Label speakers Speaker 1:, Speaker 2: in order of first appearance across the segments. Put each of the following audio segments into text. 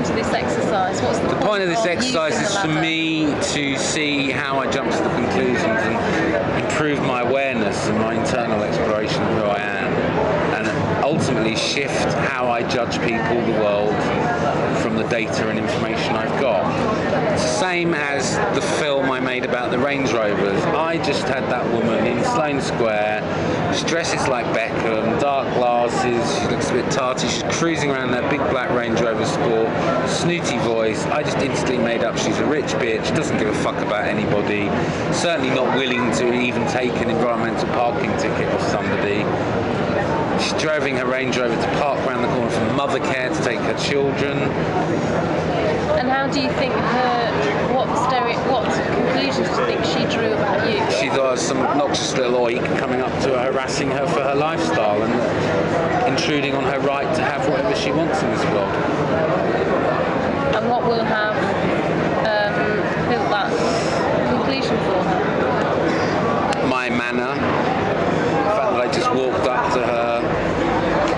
Speaker 1: point of this exercise? What's the
Speaker 2: point of this exercise is for me to see how I jump to the conclusions and improve my awareness and my internal exploration of who I am, and ultimately shift how I judge people, the world, from the data and information I've got. It's the same as the film I made about the Range Rovers. I just had that woman in Sloane Square. She dresses like Beckham, dark glasses, she looks a bit tarty, she's cruising around that big black Range Rover Sport, snooty voice. I just instantly made up she's a rich bitch, doesn't give a fuck about anybody, certainly not willing to even take an environmental parking ticket off somebody. She's driving her Range Rover to park around the corner from Mothercare to take her children.
Speaker 1: And how do you think what conclusions do you think she drew about you?
Speaker 2: She thought I was some obnoxious little oik coming up to her, harassing her for her lifestyle and intruding on her right to have whatever she wants in this world.
Speaker 1: And what will have built that conclusion for her?
Speaker 2: My manner. The fact that I just walked up to her.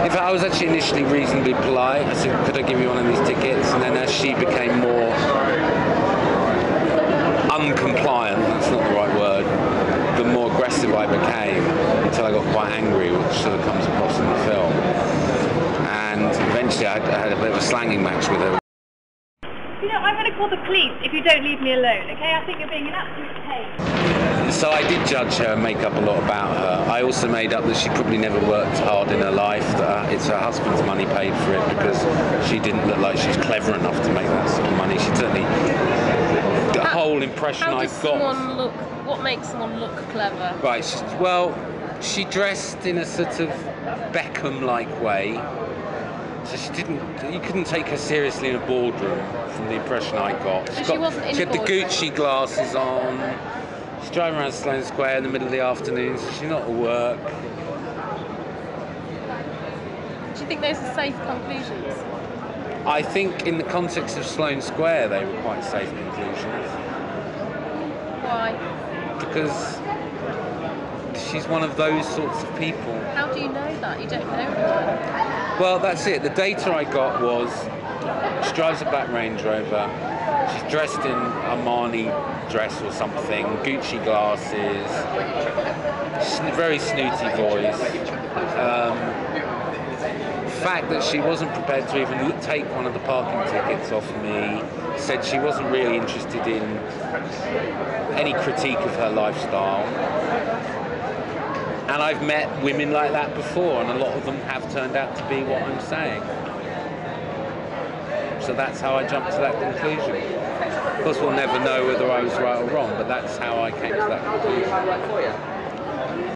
Speaker 2: In fact, I was actually initially reasonably polite. I said, could I give you one of these tickets? And then as she became more uncompliant, that's not the right word, the more aggressive I became, until I got quite angry, which sort of comes across in the film. And eventually I had a bit of a slanging match with her.
Speaker 3: You know, I'm going to call the police if you don't leave me alone, okay? I think you're being an absolute pain.
Speaker 2: So I did judge her and make up a lot about her. I also made up that she probably never worked hard in her life, that it's her husband's money paid for it, because she didn't look like she was clever enough to make that sort of money. She certainly, the whole impression I got.
Speaker 1: What makes someone look clever?
Speaker 2: Right, well, she dressed in a sort of Beckham-like way. So you couldn't take her seriously in a boardroom from the impression I got. She had the Gucci glasses on. She's driving around Sloane Square in the middle of the afternoon, so she's not at work.
Speaker 1: Do you think those are safe conclusions?
Speaker 2: I think in the context of Sloane Square they were quite safe conclusions.
Speaker 1: Why?
Speaker 2: Because she's one of those sorts of people.
Speaker 1: How do you know that? You don't know her.
Speaker 2: Well, that's it. The data I got was she drives a black Range Rover, she's dressed in Armani dress or something, Gucci glasses, very snooty voice. The fact that she wasn't prepared to even take one of the parking tickets off me said she wasn't really interested in any critique of her lifestyle. And I've met women like that before, and a lot of them have turned out to be what I'm saying. So that's how I jumped to that conclusion. Of course, we'll never know whether I was right or wrong, but that's how I came to that conclusion.